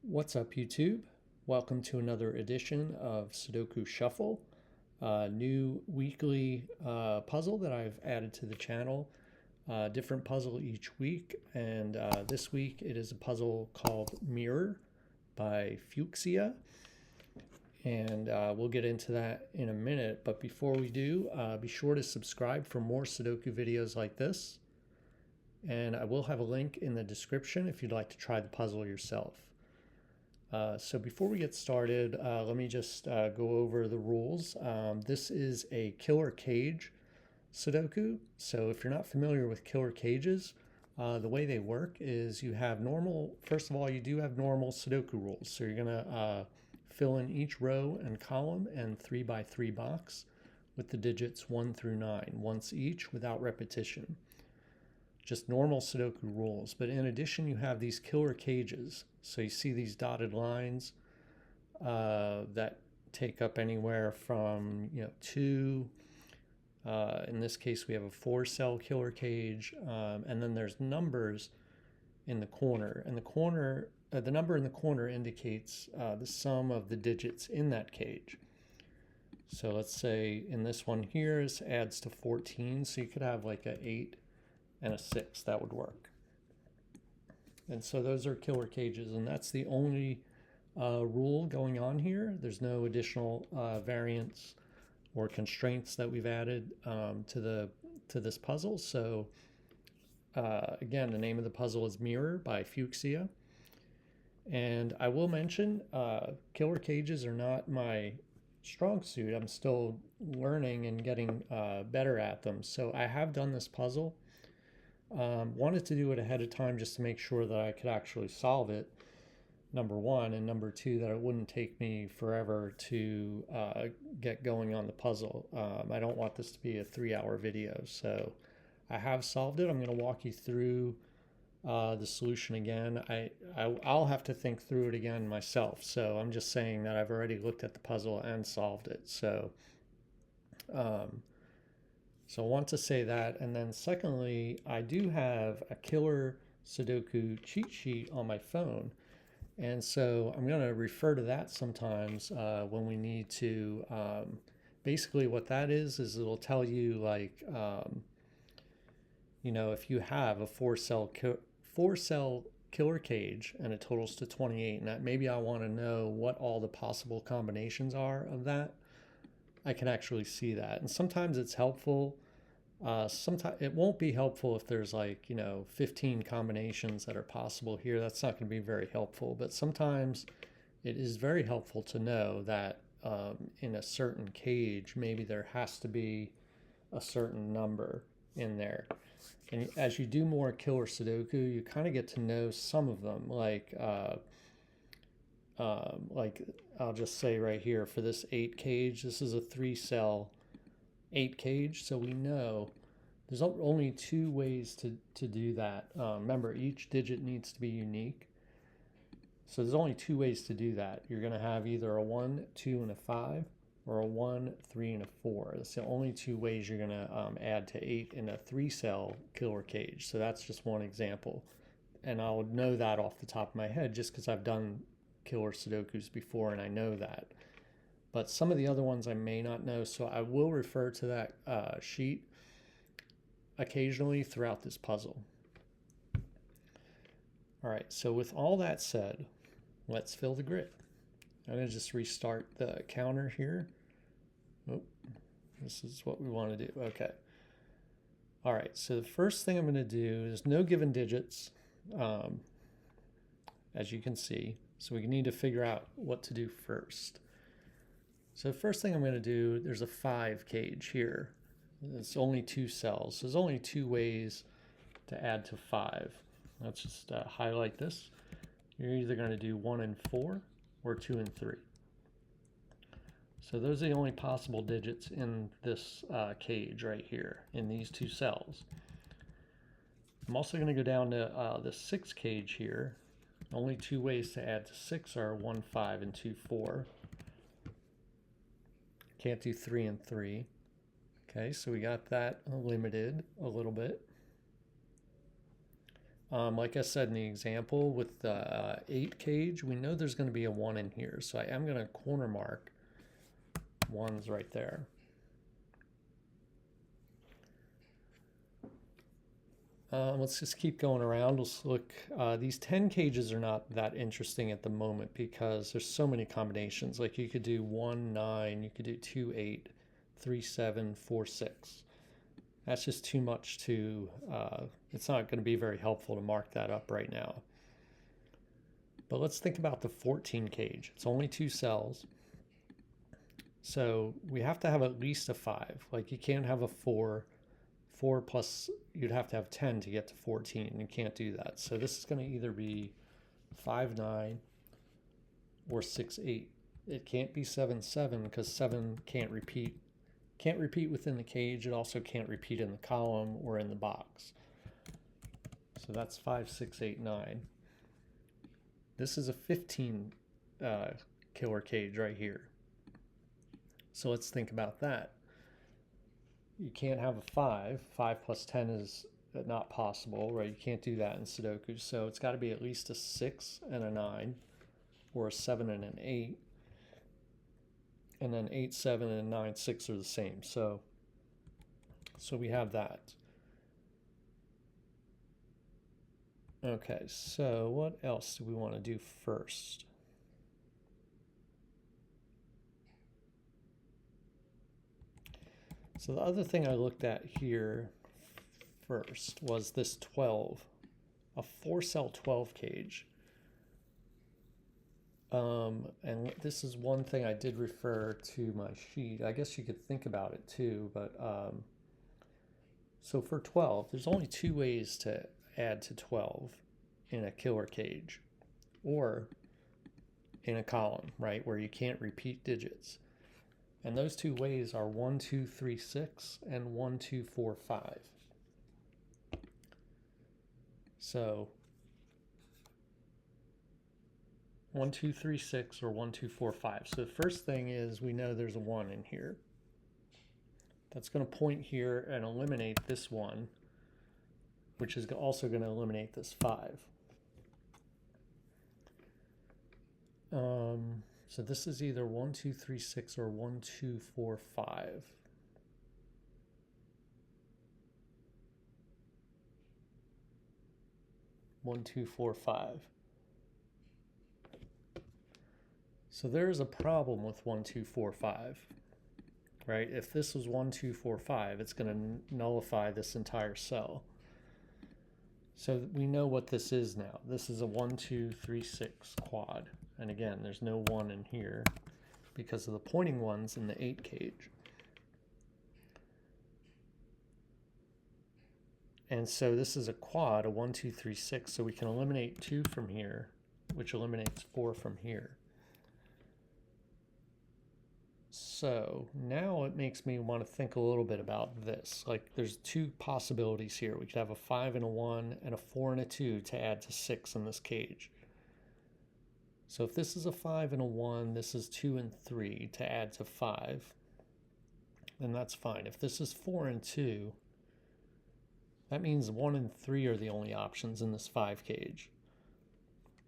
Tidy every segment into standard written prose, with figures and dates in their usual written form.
What's up, YouTube? Welcome to another edition of Sudoku Shuffle, a new weekly puzzle that I've added to the channel. Different puzzle each week, and this week it is a puzzle called Mirror by Fuxia, and we'll get into that in a minute. But before we do, be sure to subscribe for more Sudoku videos like this, and I will have a link in the description if you'd like to try the puzzle yourself. So before we get started, let me just go over the rules. This is a killer cage Sudoku. So if you're not familiar with killer cages, the way they work is you have normal, first of all, you do have normal Sudoku rules. So you're gonna fill in each row and column and 3x3 box with the digits 1 through 9, once each without repetition. Just normal Sudoku rules. But in addition, you have these killer cages. So you see these dotted lines that take up anywhere from two. In this case, we have a 4-cell killer cage, and then there's numbers in the corner. And the number in the corner indicates the sum of the digits in that cage. So let's say in this one here, this adds to 14. So you could have like an 8 and a 6, that would work. And so those are killer cages, and that's the only rule going on here. There's no additional variants or constraints that we've added to this puzzle. So again, the name of the puzzle is Mirror by Fuxia. And I will mention killer cages are not my strong suit. I'm still learning and getting better at them. So I have done this puzzle. Wanted to do it ahead of time just to make sure that I could actually solve it, number one, and number two, that it wouldn't take me forever to get going on the puzzle. I don't want this to be a 3-hour video, so I have solved it. I'm going to walk you through the solution again. I'll have to think through it again myself, so I'm just saying that I've already looked at the puzzle and solved it. So I want to say that. And then secondly, I do have a killer Sudoku cheat sheet on my phone. And so I'm going to refer to that sometimes when we need to. Basically what that is it'll tell you, like, if you have a 4-cell killer cage and it totals to 28, and that maybe I want to know what all the possible combinations are of that, I can actually see that. And sometimes it's helpful. Sometimes it won't be helpful if there's 15 combinations that are possible here. That's not going to be very helpful. But sometimes it is very helpful to know that in a certain cage, maybe there has to be a certain number in there. And as you do more killer Sudoku, you kind of get to know some of them. Like I'll just say right here for this 8 cage, this is a 3-cell 8 cage, so we know there's only 2 ways to do that. Remember, each digit needs to be unique, so there's only 2 ways to do that. You're going to have either a 1, 2, and a 5, or a 1, 3, and a 4. That's the only 2 ways you're going to add to 8 in a 3-cell killer cage. So that's just one example, and I'll know that off the top of my head just because I've done killer Sudokus before and I know that. But some of the other ones I may not know, so I will refer to that sheet occasionally throughout this puzzle. All right, so with all that said, let's fill the grid. I'm going to just restart the counter here. Oh, this is what we want to do. Okay. All right, so the first thing I'm going to do is no given digits, as you can see. So we need to figure out what to do first. So the first thing I'm going to do, there's a 5 cage here. It's only 2 cells. So there's only 2 ways to add to 5. Let's just highlight this. You're either going to do 1 and 4 or 2 and 3. So those are the only possible digits in this cage right here, in these 2 cells. I'm also going to go down to the 6 cage here. Only 2 ways to add to 6 are 1, 5, and 2, 4. Can't do 3 and 3. Okay, so we got that limited a little bit. Like I said in the example with the 8 cage, we know there's going to be a 1 in here. So I am going to corner mark 1s right there. Let's just keep going around. Let's look. These 10 cages are not that interesting at the moment because there's so many combinations. Like you could do 1, 9, you could do 2, 8, 3, 7, 4, 6. That's just too much to, it's not going to be very helpful to mark that up right now. But let's think about the 14 cage. It's only 2 cells. So we have to have at least a 5. Like you can't have a 4. 4 plus, you'd have to have 10 to get to 14. You can't do that. So this is going to either be 5, 9 or 6, 8. It can't be 7, 7 because 7 can't repeat. Can't repeat within the cage. It also can't repeat in the column or in the box. So that's 5, 6, 8, 9. This is a 15 killer cage right here. So let's think about that. You can't have a 5. 5 plus 10 is not possible, right? You can't do that in Sudoku. So it's got to be at least a 6 and a 9 or a 7 and an 8. And then 8, 7, and 9, 6 are the same. So we have that. Okay, so what else do we want to do first? So the other thing I looked at here first was this 12, a 4-cell 12 cage. And this is one thing I did refer to my sheet. I guess you could think about it too, but so for 12, there's only 2 ways to add to 12 in a killer cage or in a column, right, where you can't repeat digits. And those 2 ways are 1, 2, 3, 6 and 1, 2, 4, 5. So 1, 2, 3, 6 or 1, 2, 4, 5. So the first thing is we know there's a 1 in here. That's going to point here and eliminate this 1, which is also going to eliminate this 5. So this is either 1, 2, 3, 6 or 1, 2, 4, 5. One, 2, 4, 5. So there's a problem with 1, 2, 4, 5, right? If this was 1, 2, 4, 5, it's going to nullify this entire cell. So we know what this is now. This is a 1, 2, 3, 6 quad. And again, there's no 1 in here because of the pointing ones in the 8 cage. And so this is a quad, a 1, 2, 3, 6. So we can eliminate 2 from here, which eliminates 4 from here. So now it makes me want to think a little bit about this. Like there's 2 possibilities here. We could have a 5 and a 1 and a 4 and a 2 to add to 6 in this cage. So if this is a 5 and a 1, this is 2 and 3 to add to 5, then that's fine. If this is 4 and 2, that means 1 and 3 are the only options in this 5 cage.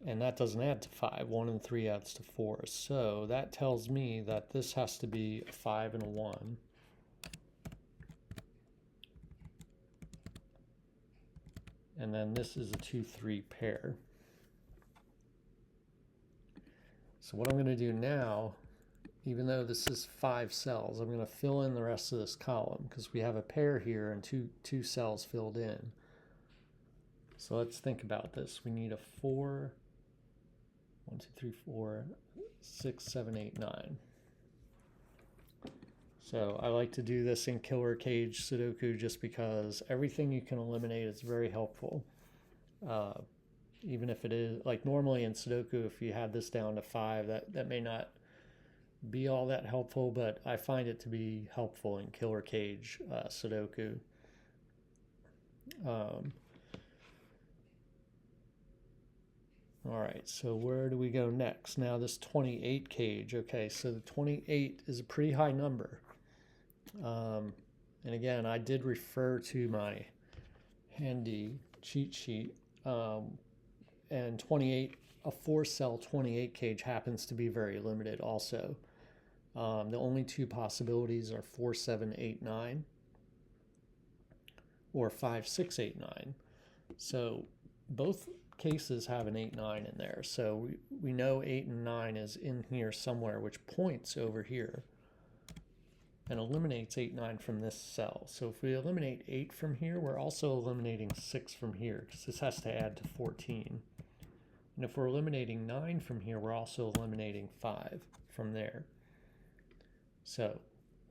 And that doesn't add to 5. 1 and 3 adds to 4. So that tells me that this has to be a 5 and a 1. And then this is a 2, 3 pair. So what I'm going to do now, even though this is 5 cells, I'm going to fill in the rest of this column because we have a pair here and two cells filled in. So let's think about this. We need a 4, 1, 2, 3, 4, 6, 7, 8, 9. So I like to do this in killer cage Sudoku just because everything you can eliminate is very helpful. Even if it is, like normally in Sudoku, if you had this down to 5, that may not be all that helpful, but I find it to be helpful in killer cage Sudoku. All right, so where do we go next? Now this 28 cage. Okay, so the 28 is a pretty high number. And again, I did refer to my handy cheat sheet And 28, a 4-cell 28 cage happens to be very limited also. The only two possibilities are 4, 7, 8, 9 or 5, 6, 8, 9. So both cases have an 8, 9 in there. So we know 8 and 9 is in here somewhere, which points over here and eliminates 8, 9 from this cell. So if we eliminate 8 from here, we're also eliminating 6 from here because this has to add to 14. And if we're eliminating 9 from here, we're also eliminating 5 from there. So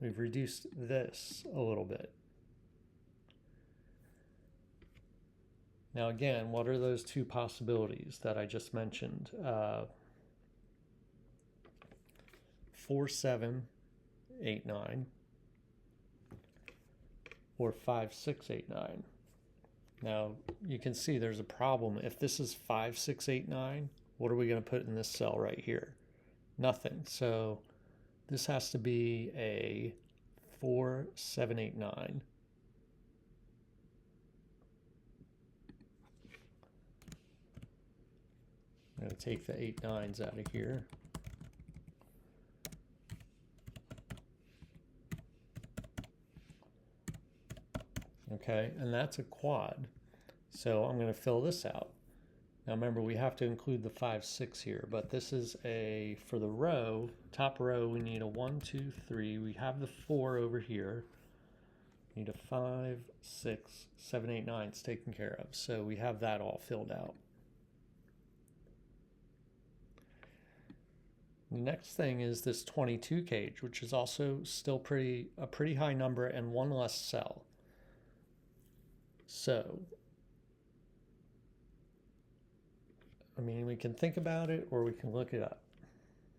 we've reduced this a little bit. Now again, what are those two possibilities that I just mentioned? 4, 7, 8, 9 or 5, 6, 8, 9. Now you can see there's a problem. If this is 5, 6, 8, 9, what are we going to put in this cell right here? Nothing. So this has to be a 4, 7, 8, 9. I'm going to take the 8, 9s out of here. Okay, and that's a quad. So I'm going to fill this out. Now remember, we have to include the 5, 6 here, but this is a, for the row, top row, we need a 1, 2, 3. We have the 4 over here. We need a 5, 6, 7, 8, 9 is taken care of. So we have that all filled out. The next thing is this 22 cage, which is also still a pretty high number and one less cell. So, I mean, we can think about it or we can look it up.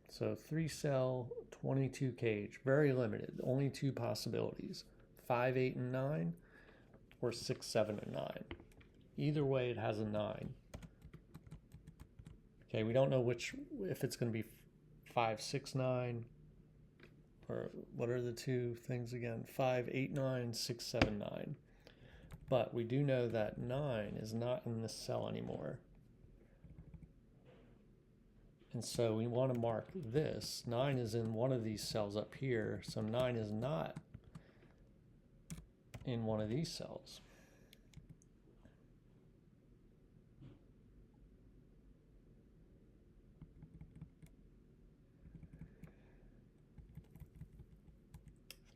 So 3-cell, 22 cage, very limited, only two possibilities, 5, 8, and 9, or 6, 7, and 9. Either way, it has a 9. Okay, we don't know which, if it's going to be 5, 6, 9, or what are the two things again? 5, 8, 9, 6, 7, 9. But we do know that 9 is not in this cell anymore. And so we want to mark this. 9 is in one of these cells up here, so 9 is not in one of these cells.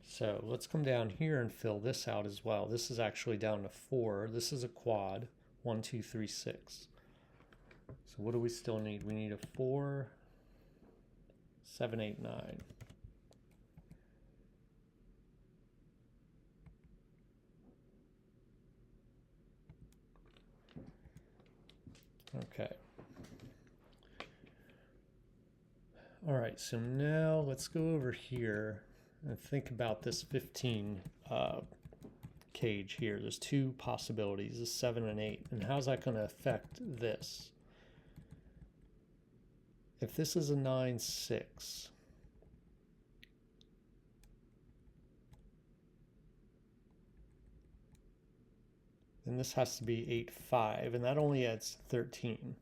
So let's come down here and fill this out as well. This is actually down to 4. This is a quad, 1, 2, 3, 6. So what do we still need? We need a 4, 7, 8, 9. Okay. All right, so now let's go over here and think about this 15 cage here. There's two possibilities, a 7 and 8. And how's that going to affect this? If this is a 9, 6, then this has to be 8, 5, and that only adds 13.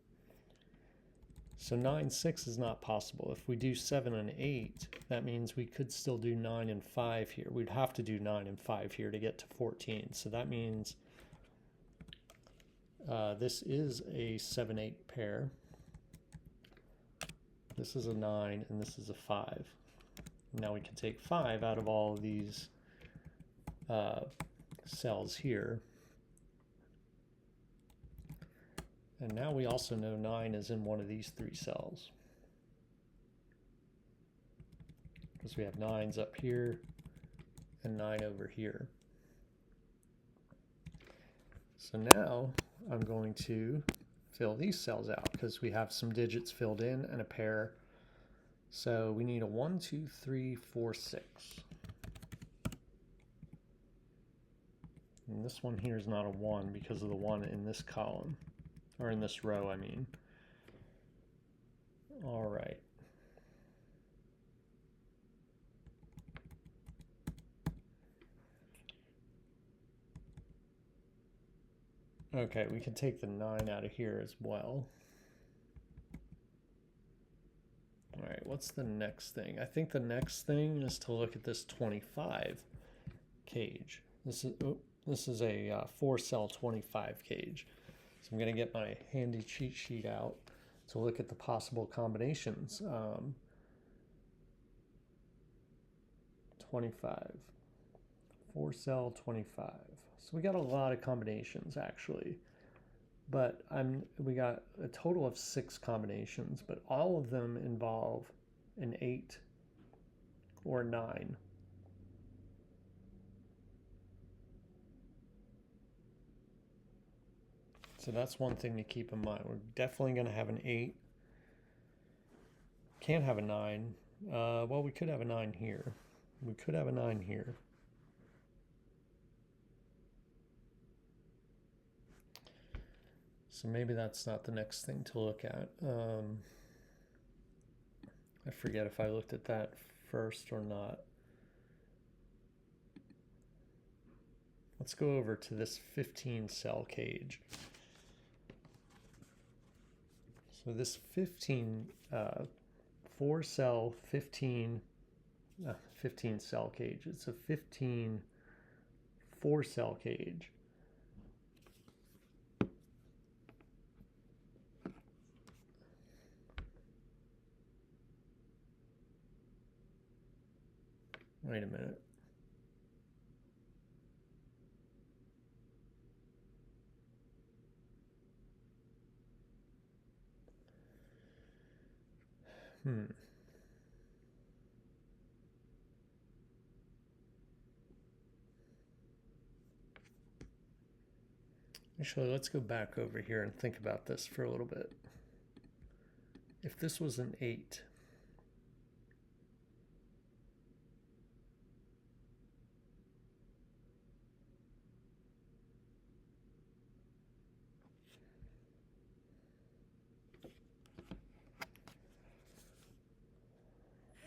So 9, 6 is not possible. If we do 7 and 8, that means we could still do 9 and 5 here. We'd have to do 9 and 5 here to get to 14. So that means this is a 7, 8 pair. This is a 9, and this is a 5. Now we can take 5 out of all of these cells here. And now we also know 9 is in one of these 3 cells. Because we have 9s up here and 9 over here. So now I'm going to fill these cells out because we have some digits filled in and a pair. So we need a 1, 2, 3, 4, 6. And this one here is not a 1 because of the 1 in this column. Or in this row, I mean. All right. Okay, we can take the 9 out of here as well. All right, what's the next thing? I think the next thing is to look at this 25 cage. This is a 4-cell 25 cage. So I'm going to get my handy cheat sheet out to look at the possible combinations. 25, 4-cell 25. So we got a lot of combinations actually, but we got a total of 6 combinations, but all of them involve an 8 or 9. So that's one thing to keep in mind. We're definitely going to have an 8. Can't have a 9. Well, we could have a 9 here. We could have a 9 here. So maybe that's not the next thing to look at. I forget if I looked at that first or not. Let's go over to this 15-cell cage. So this 15, 4-cell 15 cell cage. It's a 15 4-cell cage. Wait a minute. Actually, let's go back over here and think about this for a little bit. If this was an 8,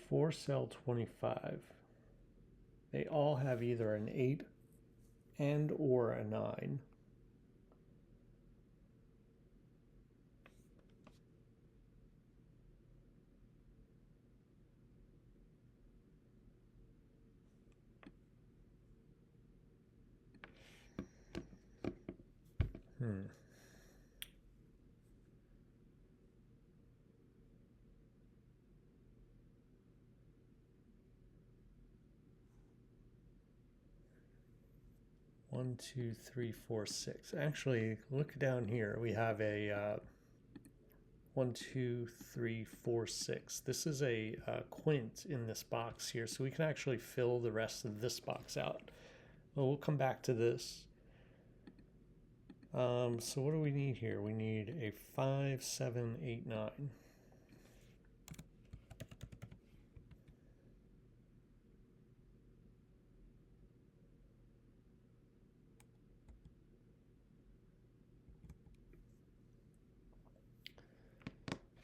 four-cell 25, they all have either an 8 and or a 9. One, two, three, four, 6. Actually, look down here. We have a 1, 2, 3, 4, 6. This is a quint in this box here, so we can actually fill the rest of this box out. Well, we'll come back to this. So what do we need here? We need a 5, 7, 8, 9.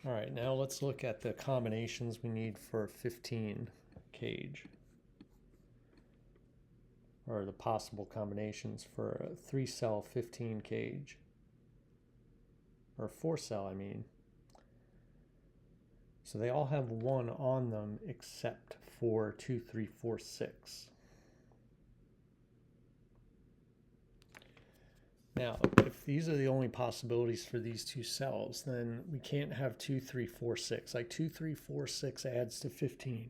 All right, now let's look at the combinations we need for 15 cage, or the possible combinations for a 3-cell 15 cage, or 4-cell, I mean. So they all have 1 on them except for 2, 3, 4, 6. Now, if these are the only possibilities for these 2 cells, then we can't have 2, 3, 4, 6. Like 2, 3, 4, 6 adds to 15.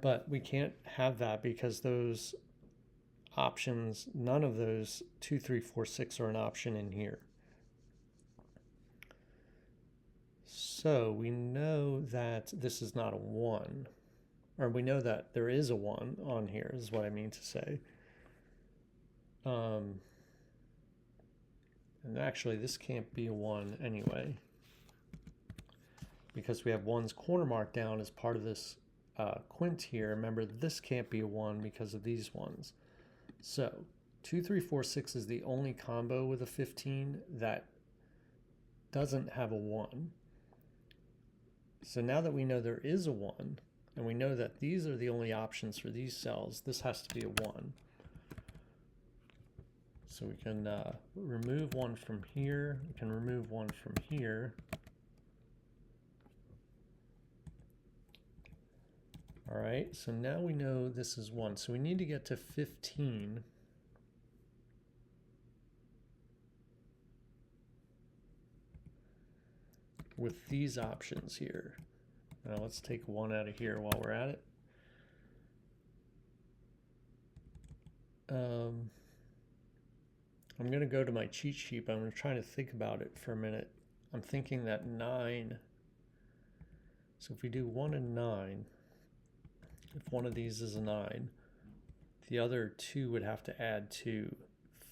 But we can't have that because those options, none of those 2, 3, 4, 6 are an option in here. So we know that this is not a 1. Or we know that there is a 1 on here, is what I mean to say. And actually, this can't be a 1 anyway, because we have 1's corner mark down as part of this quint here. Remember, this can't be a 1 because of these ones. So 2, 3, 4, 6 is the only combo with a 15 that doesn't have a 1. So now that we know there is a 1, and we know that these are the only options for these cells, this has to be a 1. So we can remove one from here. We can remove one from here. All right, so now we know this is 1. So we need to get to 15. With these options here. Now let's take 1 out of here while we're at it. I'm going to go to my cheat sheet, but I'm going to try to think about it for a minute. I'm thinking that 9, so if we do 1 and 9, if one of these is a 9, the other 2 would have to add to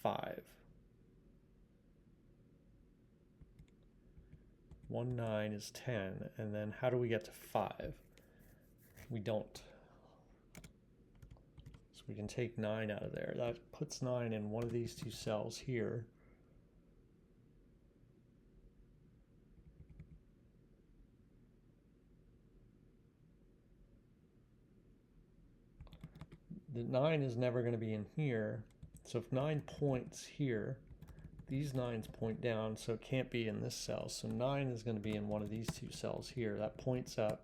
5. 1, 9 is 10, and then how do we get to 5? We don't. So we can take 9 out of there. That puts 9 in one of these 2 cells here. The 9 is never going to be in here. So if 9 points here, these 9s point down, so it can't be in this cell. So 9 is going to be in one of these 2 cells here. That points up.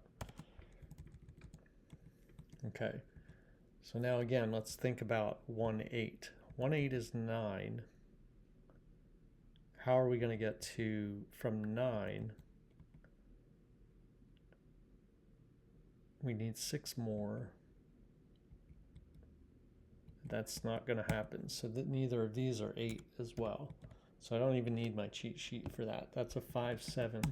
Okay. So now again, let's think about 1, 8. 1, 8 is 9. How are we going to get to, from 9? We need 6 more. That's not going to happen. So that neither of these are 8 as well. So I don't even need my cheat sheet for that. That's a 5, 7,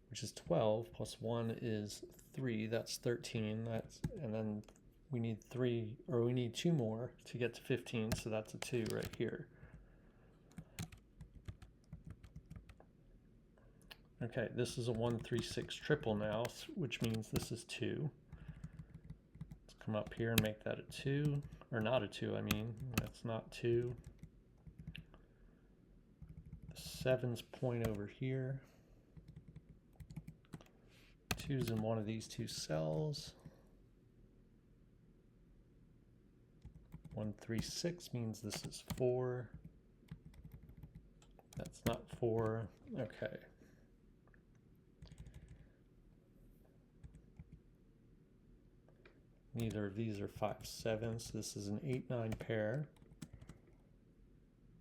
which is 12, plus 1 is 3. That's 13. And then we need 3, or we need 2 more to get to 15. So that's a 2 right here. Okay, this is a 1, 3, 6 triple now, which means this is 2. Let's come up here and make that a 2, or not a 2, I mean. That's not 2. The 7's point over here. 2's in one of these 2 cells. 1, 3, 6 means this is 4. That's not 4. Okay. Neither of these are 5, 7, so this is an 8, 9 pair.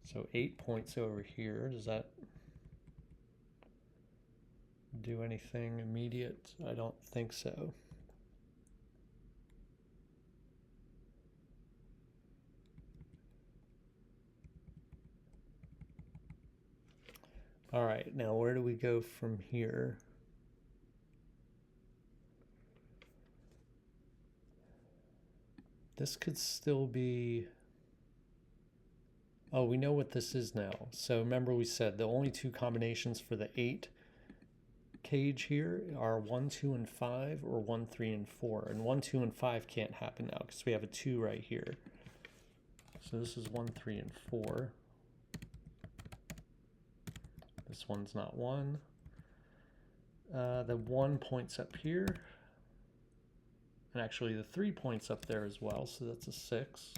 So 8 points over here. Does that do anything immediate? I don't think so. All right, now where do we go from here? This could still be, oh, we know what this is now. So remember we said the only 2 combinations for the 8 cage here are 1, 2, and 5, or 1, 3, and 4. And 1, 2, and 5 can't happen now because we have a 2 right here. So this is 1, 3, and 4. This one's not 1. The 1 points up here. And actually the 3 points up there as well, so that's a 6.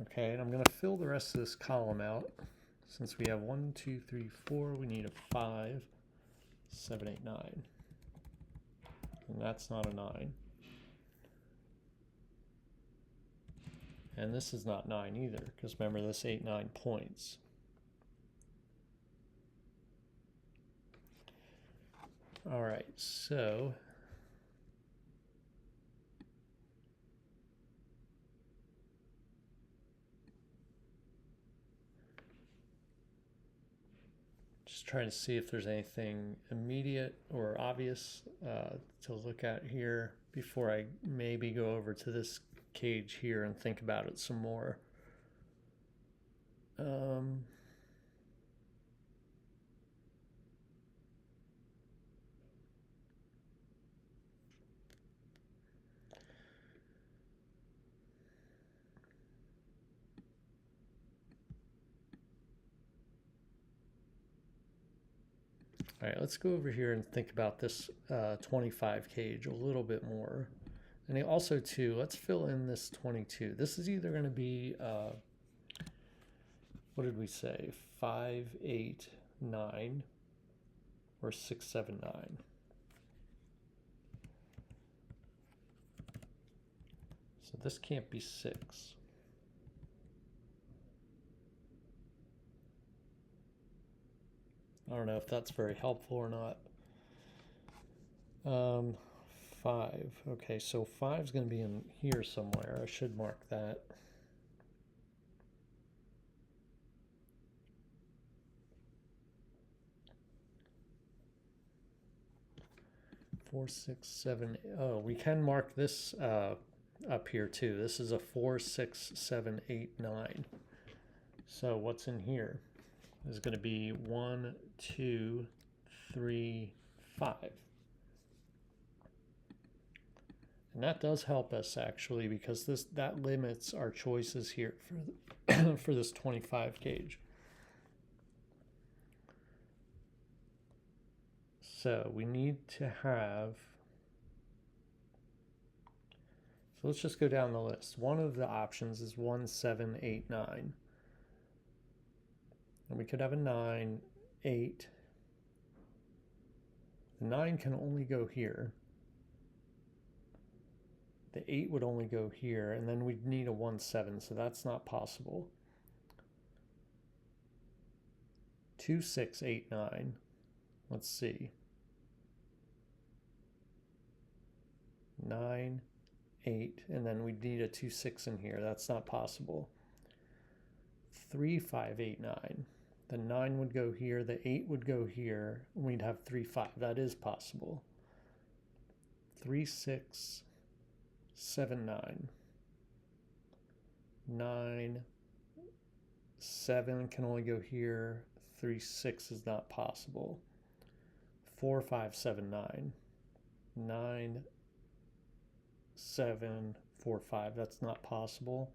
Okay, and I'm going to fill the rest of this column out. Since we have 1, 2, 3, 4, we need a 5, 7, 8, 9. And that's not a 9. And this is not 9 either, because remember this 8, 9 points. All right, so just trying to see if there's anything immediate or obvious to look at here before I maybe go over to this cage here and think about it some more. All right, let's go over here and think about this 25 cage a little bit more. And also too, let's fill in this 22. This is either going to be, what did we say? 5, 8, 9, or 6, 7, 9. So this can't be 6. I don't know if that's very helpful or not. 5. Okay, so 5 is going to be in here somewhere. I should mark that. Four, 6, 7. Oh, we can mark this up here too. This is a 4, 6, 7, 8, 9. So what's in here is going to be 1, 2, 3, 5. And that does help us actually, because that limits our choices here for for this 25 gauge. So we need to have, so let's just go down the list. One of the options is 1, 7, 8, 9. And we could have a 9, 8. The 9 can only go here. The 8 would only go here, and then we'd need a 1, 7, so that's not possible. 2, 6, 8, 9. Let's see. 9, 8, and then we'd need a 2, 6 in here. That's not possible. 3, 5, 8, 9. The 9 would go here, the 8 would go here, and we'd have 3, 5. That is possible. 3, 6, 7, 9. 9, 7 can only go here. 3, 6 is not possible. 4, 5, 7, 9. 9, 7, 4, 5. That's not possible.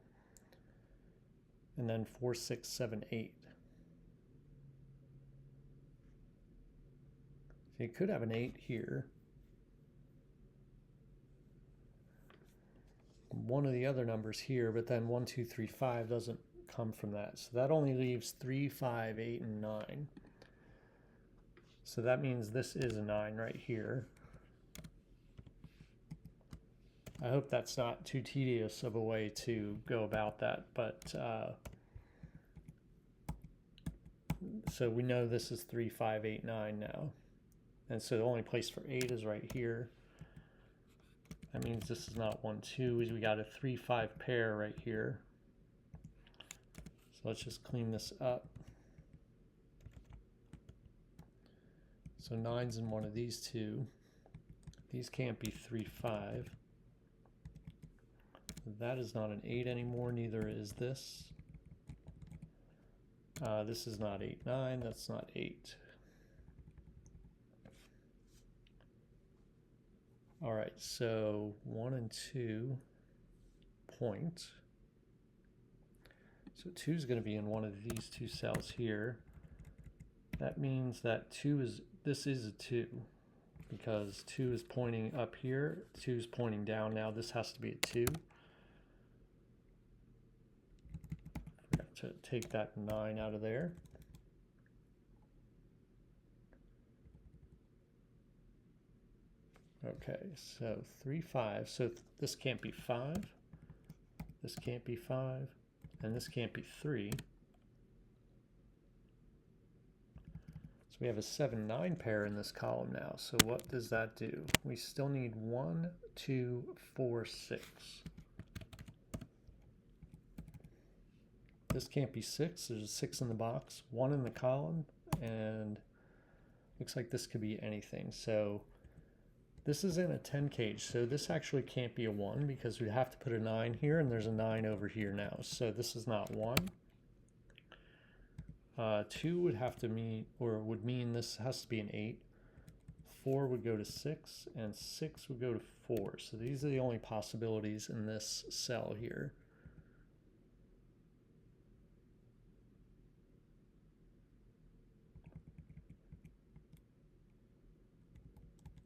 And then 4, 6, 7, 8. So you could have an 8 here. One of the other numbers here, but then 1, 2, 3, 5 doesn't come from that. So that only leaves 3, 5, 8, and 9. So that means this is a 9 right here. I hope that's not too tedious of a way to go about that, but so we know this is 3, 5, 8, 9 now. And so the only place for 8 is right here. That means this is not 1, 2, we got a 3, 5 pair right here. So let's just clean this up. So 9's in one of these two. These can't be 3, 5. That is not an 8 anymore, neither is this. This is not 8, 9, that's not 8. All right, so 1 and 2 point. So 2 is going to be in one of these two cells here. That means that this is a 2, because 2 is pointing up here, 2 is pointing down. Now this has to be a 2. Forgot to take that 9 out of there. Okay, so 3, 5. So this can't be 5. This can't be 5. And this can't be 3. So we have a 7, 9 pair in this column now. So what does that do? We still need 1, 2, 4, 6. This can't be 6. There's a 6 in the box, 1 in the column, and looks like this could be anything. So this is in a 10 gauge, so this actually can't be a 1 because we'd have to put a 9 here, and there's a 9 over here now. So this is not 1. 2 would have to mean, or would mean this has to be an 8. 4 would go to 6, and 6 would go to 4. So these are the only possibilities in this cell here.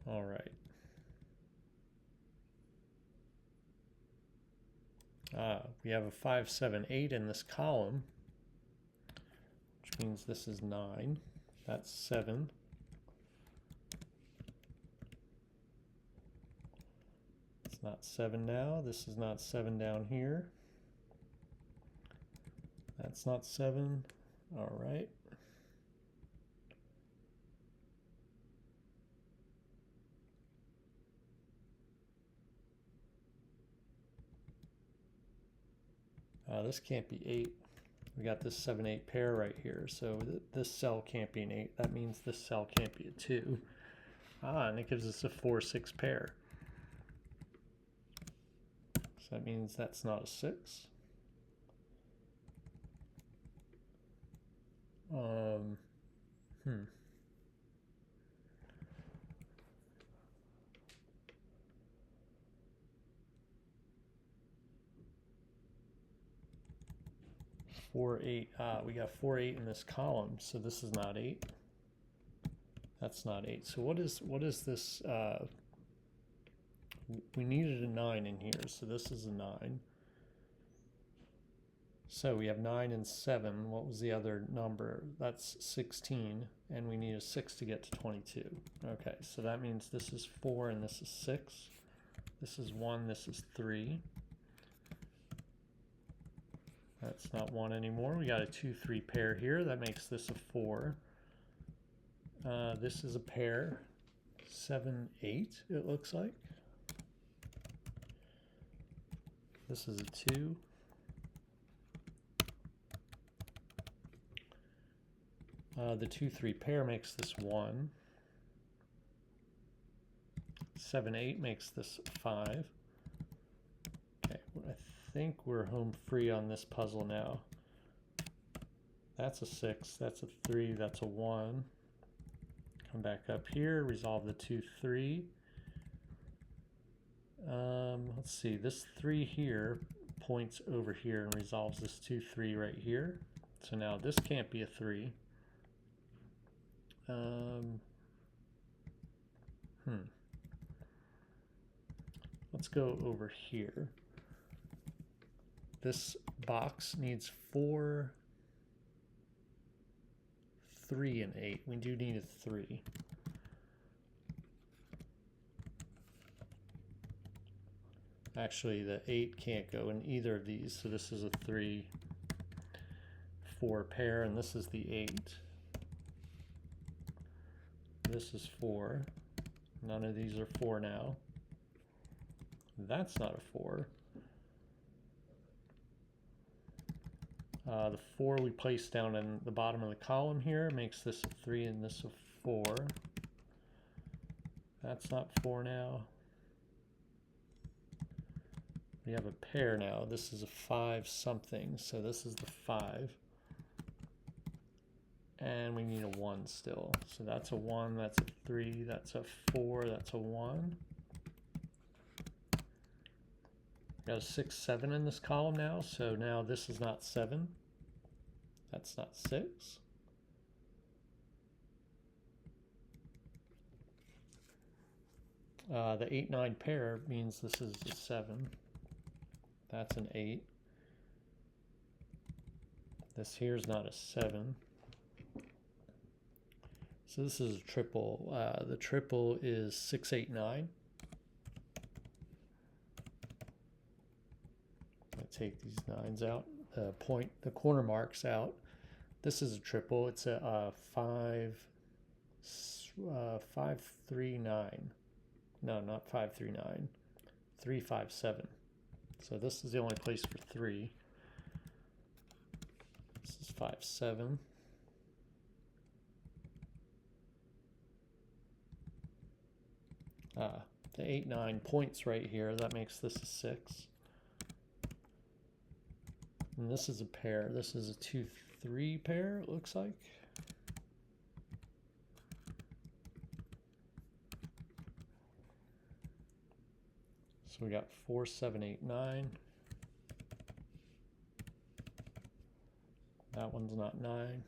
All right. we have a 5, 7, 8 in this column, which means this is 9. That's 7. It's not 7 now. This is not 7 down here. That's not 7. All right. This can't be 8. We got this 7, 8 pair right here. So this cell can't be an 8. That means this cell can't be a 2. And it gives us a 4, 6 pair. So that means that's not a 6. 4, 8. We got 4, 8 in this column, so this is not 8. That's not 8. So what is this? We needed a 9 in here, so this is a 9. So we have 9 and 7. What was the other number? That's 16, and we need a 6 to get to 22. Okay, so that means this is 4 and this is 6. This is 1, this is 3. That's not 1 anymore. We got a 2, 3 pair here. That makes this a 4. This is a pair. 7, 8, it looks like. This is a 2. The 2, 3 pair makes this 1. 7, 8 makes this 5. Okay, I think we're home free on this puzzle now. That's a 6, that's a 3, that's a 1. Come back up here, resolve the 2, 3. Let's see, this 3 here points over here and resolves this 2, 3 right here. So now this can't be a 3. Let's go over here. This box needs 4, 3, and 8. We do need a 3. Actually, the 8 can't go in either of these, so this is a 3, 4 pair, and this is the 8. This is 4. None of these are 4 now. That's not a 4. The 4 we place down in the bottom of the column here makes this a 3 and this a 4. That's not 4 now. We have a pair now. This is a 5 something, so this is the 5. And we need a 1 still. So that's a 1, that's a 3, that's a 4, that's a 1. Got a 6, 7 in this column now, so now this is not 7. That's not 6. The 8, 9 pair means this is a 7. That's an 8. This here's not a 7. So this is a triple. The triple is 6, 8, 9. Take these 9s out, the corner marks out. This is a triple. It's a 5, 5, 3, 9. No, not 5, 3, 9. 3, 5, 7. So this is the only place for 3. This is 5, 7. The 8, 9 points right here. That makes this a 6. And this is a pair. This is a 2, 3 pair, it looks like. So we got 4, 7, 8, 9. That one's not 9.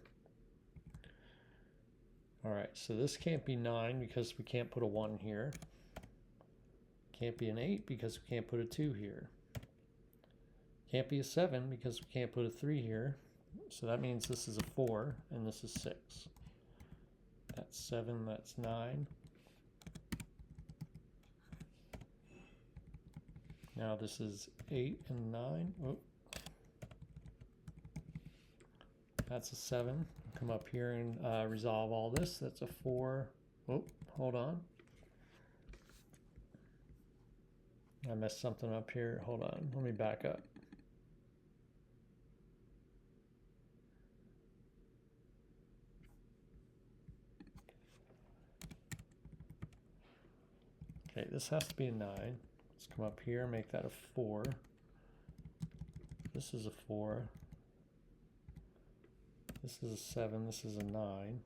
All right, so this can't be 9 because we can't put a 1 here. Can't be an 8 because we can't put a 2 here. Can't be a 7 because we can't put a 3 here. So that means this is a 4 and this is 6. That's 7, that's 9. Now this is 8 and 9. Oh. That's a 7. Come up here and resolve all this. That's a 4. Oh, hold on. I messed something up here. Hold on. Let me back up. Okay, this has to be a 9. Let's come up here, make that a 4. This is a 4. This is a 7. This is a 9.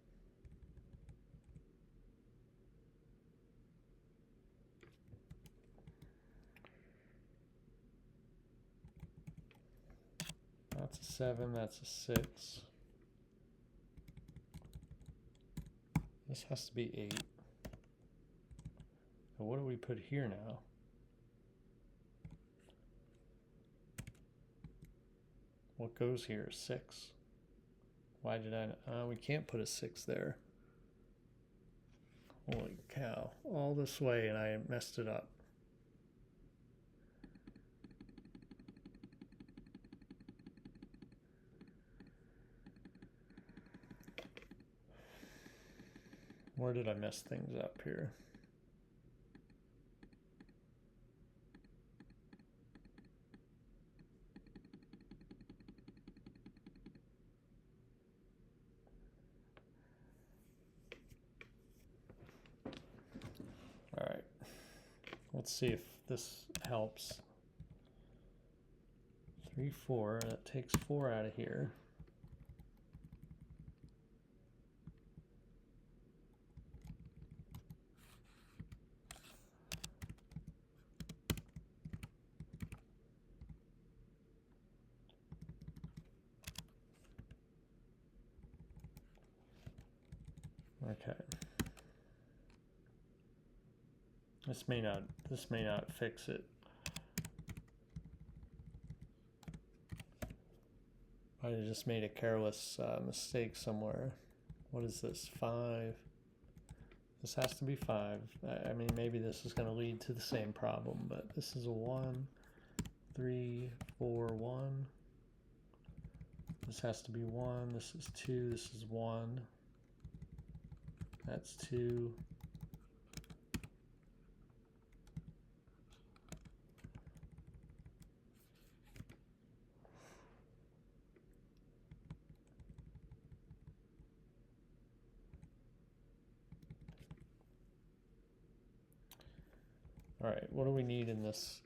That's a 7. That's a 6. This has to be 8. So what do we put here now? What goes here? 6. Why did I? We can't put a 6 there. Holy cow. All this way and I messed it up. Where did I mess things up here? All right, let's see if this helps. 3, 4, that takes 4 out of here. Okay. This may not fix it. I just made a careless mistake somewhere. What is this? 5. This has to be 5. I mean, maybe this is going to lead to the same problem, but this is a 1, 3, 4, 1. This has to be 1. This is 2. This is 1. That's 2. All right, what do we need in this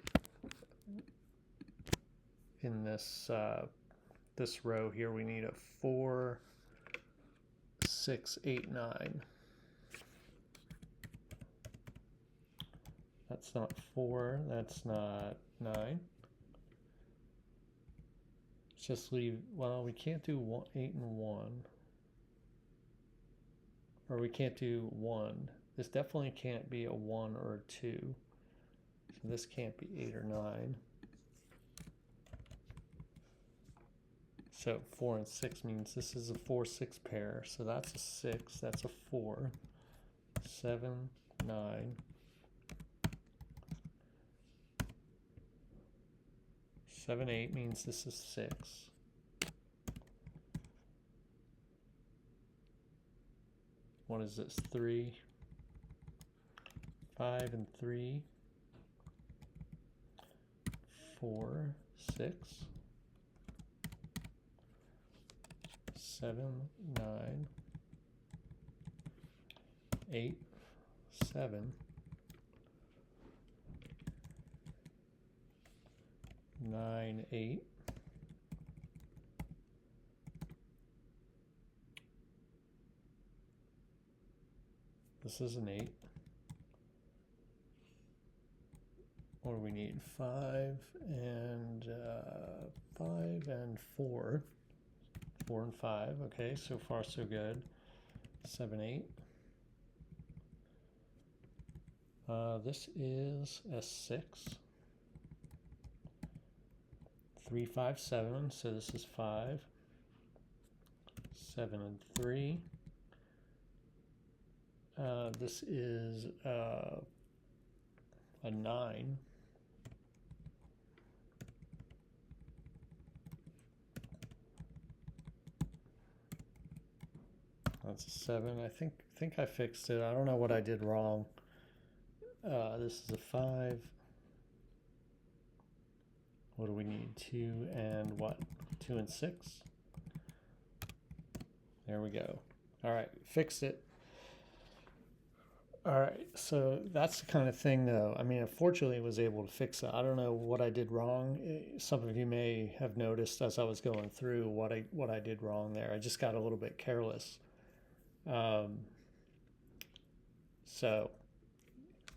this row here? We need a 4, 6, 8, 9. That's not 4, that's not 9. Let's just leave, well, we can't do 8 and 1. Or we can't do 1. This definitely can't be a 1 or a 2. So this can't be 8 or 9. So 4 and 6 means this is a 4, 6 pair. So that's a 6, that's a 4, 7, 9. 7, 8 means this is 6. What is this? 3, 5 and 3, 4, 6, 7, 9, 8, 7, 9, 8. This is an 8. What do we need? 5 and 4. 4 and 5. Okay, so far so good. 7, 8. This is a 6. 3, 5, 7. So this is 5, 7, and 3. This is a 9. That's a 7. I think I fixed it. I don't know what I did wrong. This is a 5. What do we need? 2 and what? 2 and 6. There we go. All right, fixed it. All right, so that's the kind of thing, though. I mean, unfortunately, I was able to fix it. I don't know what I did wrong. Some of you may have noticed as I was going through what I did wrong there. I just got a little bit careless. So,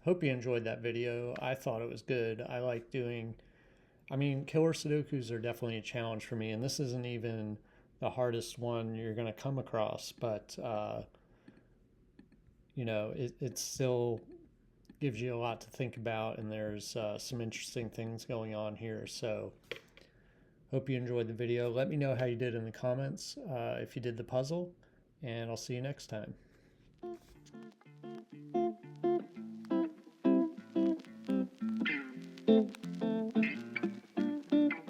hope you enjoyed that video. I thought it was good. I like doing. I mean, killer Sudokus are definitely a challenge for me, and this isn't even the hardest one you're going to come across, but you know, it still gives you a lot to think about, and there's some interesting things going on here. So hope you enjoyed the video. Let me know how you did in the comments if you did the puzzle, and I'll see you next time.